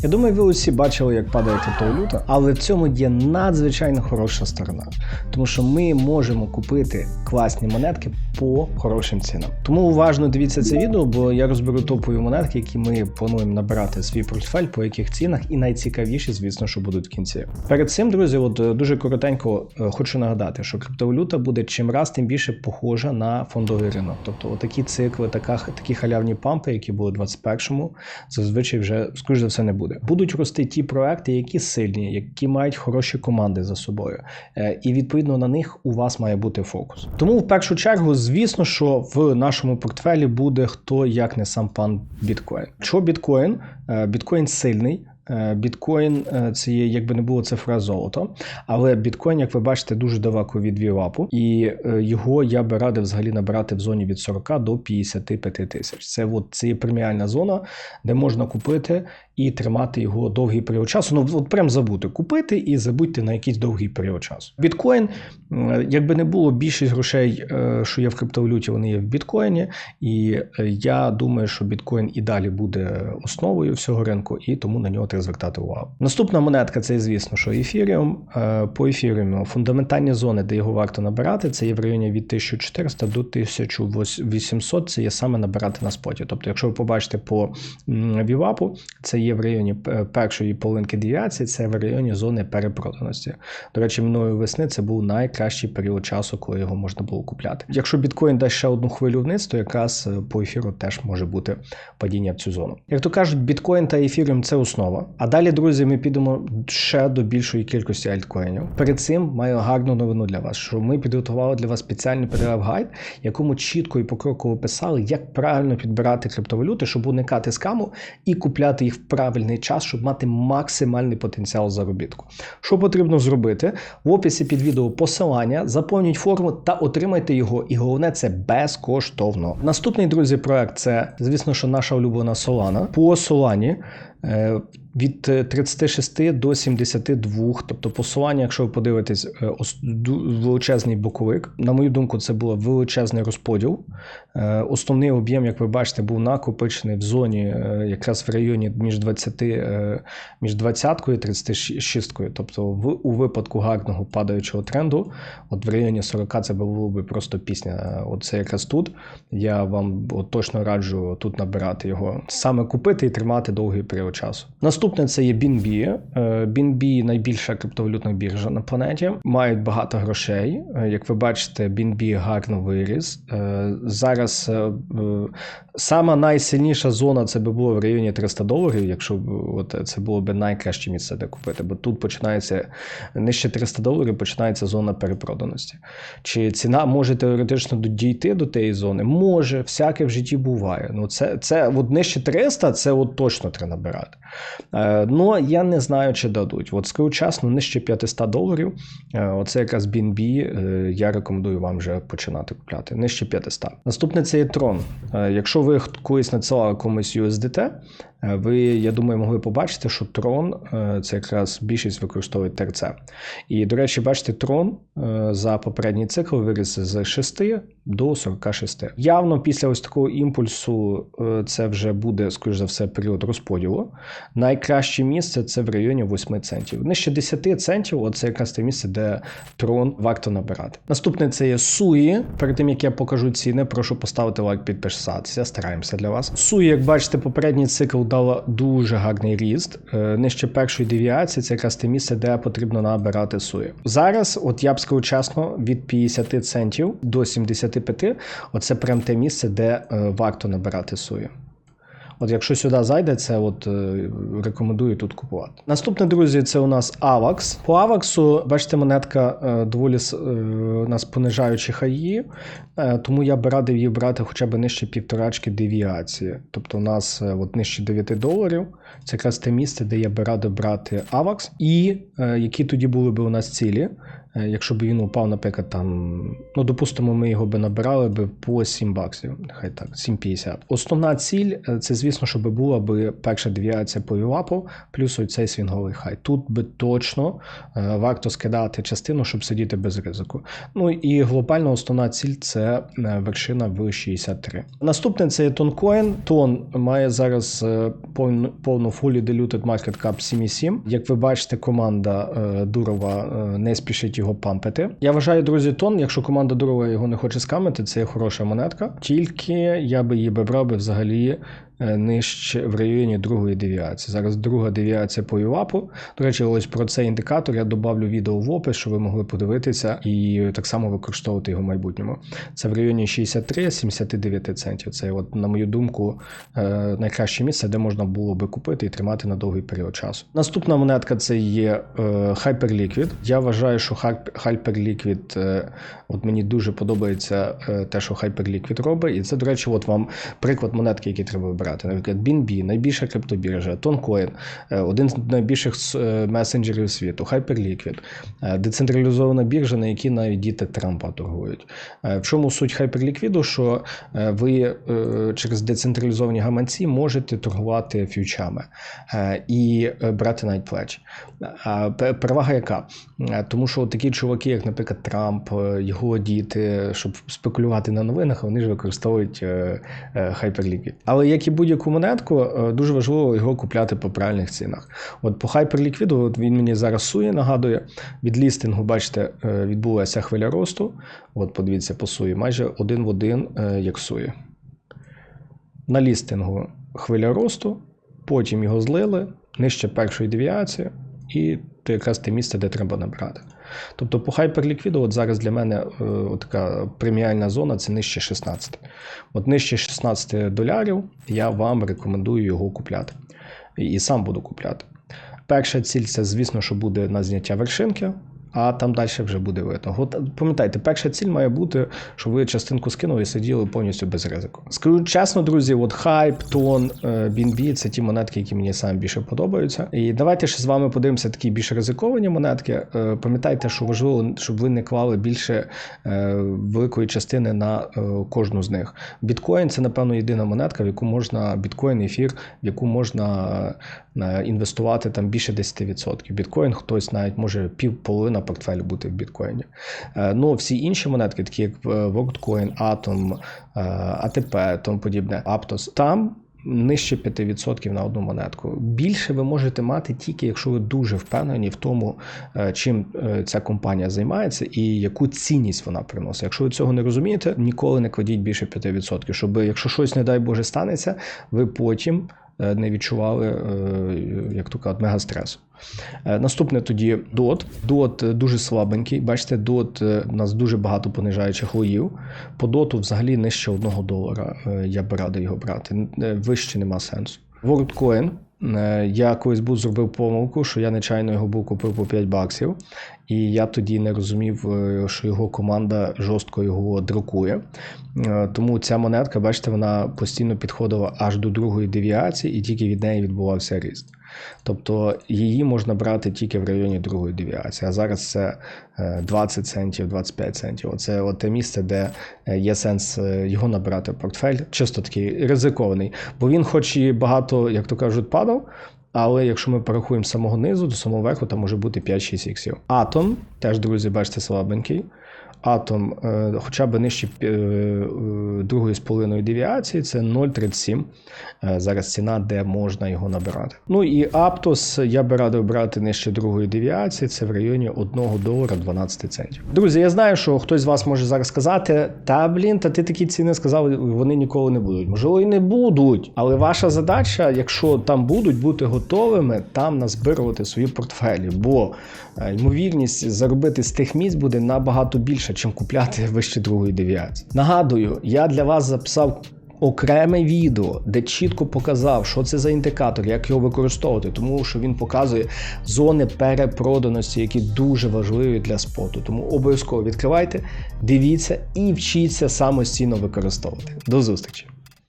Я думаю, ви усі бачили, як падає криптовалюта, але в цьому є надзвичайно хороша сторона. Тому що ми можемо купити класні монетки по хорошим цінам. Тому уважно дивіться це відео, бо я розберу топові монетки, які ми плануємо набирати в свій портфель, по яких цінах, і найцікавіші, звісно, що будуть в кінці. Перед цим, друзі, дуже коротенько хочу нагадати, що криптовалюта буде чим раз тим більше похожа на фондовий ринок. Тобто отакі цикли, такі халявні пампи, які були в 21-му, зазвичай вже, скоріш за все, не буде. Будуть рости ті проекти, які сильні, які мають хороші команди за собою. І відповідно на них у вас має бути фокус. Тому в першу чергу, звісно, що в нашому портфелі буде хто як не сам пан біткоін. Що біткоін? Біткоін сильний. Біткоін – це є, якби не було, цифра золото. Але біткоін, як ви бачите, дуже далеко від VWAP. І його я би радив взагалі набирати в зоні від 40 до 55 тисяч. Це є преміальна зона, де можна купити і тримати його довгий період часу. Ну, прям забути. Купити і забудьте на якийсь довгий період часу. Біткоін, якби не було, більшість грошей, що є в криптовалюті, вони є в біткоїні. І я думаю, що біткоін і далі буде основою всього ринку, і тому на нього треба звертати увагу. Наступна монетка – це, звісно, що ефіріум. По ефіріуму фундаментальні зони, де його варто набирати, це є в районі від 1400 до 1800, це є саме набирати на споті. Тобто, якщо ви побачите по VWAP, це є в районі першої половинки девіації, це в районі зони перепроданості. До речі, минулої весни це був найкращий період часу, коли його можна було купляти. Якщо біткоін дасть ще одну хвилю вниз, то якраз по ефіру теж може бути падіння в цю зону. Як то кажуть, біткоін та ефіріум – це основа. А далі, друзі, ми підемо ще до більшої кількості альткоїнів. Перед цим маю гарну новину для вас, що ми підготували для вас спеціальний PDF-гайд, якому чітко і покроково писали, як правильно підбирати криптовалюти, щоб уникати скаму і купляти їх в правильний час, щоб мати максимальний потенціал заробітку. Що потрібно зробити? В описі під відео посилання, заповніть форму та отримайте його. І головне, це безкоштовно. Наступний, друзі, проект – це, звісно, що наша улюблена Solana. По Solana від 36 до 72, тобто посилання, якщо ви подивитесь, величезний боковик. На мою думку, це був величезний розподіл. Основний об'єм, як ви бачите, був накопичений в зоні якраз в районі між 20 і 36. Тобто у випадку гарного падаючого тренду, от в районі 40 це було би просто пісня. Оце якраз тут. Я вам точно раджу тут набирати його. Саме купити і тримати довгий період часу. Наступне це є BNB. BNB – найбільша криптовалютна біржа на планеті. Мають багато грошей. Як ви бачите, BNB гарно виріс. Зараз сама найсильніша зона це би було в районі $300, якщо це було б найкраще місце, де купити. Бо тут починається нижче $300, починається зона перепроданості. Чи ціна може теоретично дійти до тієї зони? Може, всяке в житті буває. Ну, це нижче 300, це точно треба набирати. Ну, я не знаю, чи дадуть. Скажу чесно, нижче $500, оце якраз BNB, я рекомендую вам вже починати купляти. Нижче 500. Наступне це є Tron. Якщо ви колись надсилали комусь USDT, ви, я думаю, могли побачити, що Tron, це якраз більшість використовує ТРЦ. І, до речі, бачите, Tron за попередній цикл виріс з 6 до 46. Явно після ось такого імпульсу це вже буде, скоріш за все, період розподілу. Найкраще місце це в районі 8 центів. Нижче 10 центів, оце якраз те місце, де Tron варто набирати. Наступне це є SUI. Перед тим, як я покажу ціни, прошу поставити лайк, підписатися. Стараємося для вас. SUI, як бачите, попередній цикл дала дуже гарний ріст. Нижче першої девіації це якраз те місце, де потрібно набирати SUI. Зараз, я б сказав чесно, від 50 центів до 75, оце прям те місце, де варто набирати SUI. Якщо сюди зайде, це рекомендую тут купувати. Наступне, друзі, це у нас AVAX. По AVAX, бачите, монетка доволі у нас понижаючі хаї, тому я би радив її брати хоча б нижче 1,5 девіації. Тобто у нас нижче $9. Це якраз те місце, де я би радив брати AVAX. І які тоді були б у нас цілі? якщо б він упав, наприклад, там, ну, допустимо, ми його би набирали би по 7 баксів, нехай так, 7,50. Основна ціль, це, звісно, щоб була би перша девіація по VWAP, плюс оцей свінговий хай. Тут би точно варто скидати частину, щоб сидіти без ризику. Ну і глобально основна ціль – це вершина в 63. Наступне – це є Toncoin. Тон має зараз повну fully diluted market cap 7,7. Як ви бачите, команда Дурова не спішить його пампити. Я вважаю, друзі, Тон, якщо команда Дурова його не хоче скамити, це є хороша монетка. Тільки я би її брав взагалі нижче в районі другої девіації. Зараз друга девіація по VWAP. До речі, ось про цей індикатор я добавлю відео в опис, щоб ви могли подивитися і так само використовувати його в майбутньому. Це в районі 63-79 центів. Це, от, на мою думку, найкраще місце, де можна було би купити і тримати на довгий період часу. Наступна монетка – це є Hyperliquid. Я вважаю, що Hyperliquid, от мені дуже подобається те, що Hyperliquid робить. І це, до речі, от вам приклад монетки, які треба вибрати. Наприклад, BNB, найбільша криптобіржа, Toncoin, один з найбільших месенджерів світу, Hyperliquid, децентралізована біржа, на якій навіть діти Трампа торгують. В чому суть Hyperliquid? Що ви через децентралізовані гаманці можете торгувати фьючами і брати навіть плечі. Перевага яка? Тому що такі чуваки, як, наприклад, Трамп, його діти, щоб спекулювати на новинах, вони ж використовують Hyperliquid. Але як і будь-яку монетку, дуже важливо його купляти по правильних цінах. От по Hyperliquid, от він мені зараз сує, нагадує, від лістингу, бачите, відбулася хвиля росту. От подивіться по суї, майже один в один, як сує. На лістингу хвиля росту, потім його злили, нижче першої девіації, і це якраз те місце, де треба набрати. Тобто по Hyperliquid от зараз для мене така преміальна зона – це нижче 16. От нижче $16 я вам рекомендую його купляти. І сам буду купляти. Перша ціль – це, звісно, що буде на зняття вершинки, а там далі вже буде видно. От пам'ятайте, перша ціль має бути, щоб ви частинку скинули і сиділи повністю без ризику. Скажу чесно, друзі, от Hype, Тон, BNB – це ті монетки, які мені саме більше подобаються. І давайте ще з вами подивимося такі більш ризиковані монетки. Пам'ятайте, що важливо, щоб ви не клали більше великої частини на кожну з них. Біткоін – це, напевно, єдина монетка, в яку можна, біткоін, ефір, в яку можна інвестувати там більше 10%. Біткоін хтось навіть може половина портфелю бути в біткоїні. Ну, всі інші монетки, такі як WorldCoin, Atom, ATP, тому подібне, Aptos, там нижче 5% на одну монетку. Більше ви можете мати тільки, якщо ви дуже впевнені в тому, чим ця компанія займається і яку цінність вона приносить. Якщо ви цього не розумієте, ніколи не кладіть більше 5%, щоб, якщо щось, не дай Боже, станеться, ви потім не відчували, як то кажуть, мегастресу. Наступне тоді DOT. DOT дуже слабенький. Бачите, DOT, у нас дуже багато понижаючих лоїв. По DOT взагалі нижче $1. Я б радий його брати. Вище нема сенсу. WorldCoin. Я колись зробив помилку, що я нечайно його купив по 5 баксів. І я тоді не розумів, що його команда жорстко його друкує. Тому ця монетка, бачите, вона постійно підходила аж до другої девіації, і тільки від неї відбувався ріст. Тобто її можна брати тільки в районі другої девіації. А зараз це 20 центів, 25 центів. Оце те місце, де є сенс його набирати в портфель. Чисто такий ризикований. Бо він хоч і багато, як то кажуть, падав, але якщо ми порахуємо з самого низу до самого верху, там може бути 5-6 іксів. Atom, теж, друзі, бачите, слабенький. Atom, хоча б нижче другої з половиною девіації, це 0,37. Зараз ціна, де можна його набирати. Ну і Aptos я би радив брати нижче другої девіації, це в районі $1.12. Друзі, я знаю, що хтось з вас може зараз сказати, та ти такі ціни сказав, вони ніколи не будуть. Можливо, і не будуть, але ваша задача, якщо там будуть, бути готовими там назбирувати свої портфелі, бо ймовірність заробити з тих місць буде набагато більше, чим купляти вище другої девіації. Нагадую, я для вас записав окреме відео, де чітко показав, що це за індикатор, як його використовувати, тому що він показує зони перепроданості, які дуже важливі для споту. Тому обов'язково відкривайте, дивіться і вчіться самостійно використовувати. До зустрічі!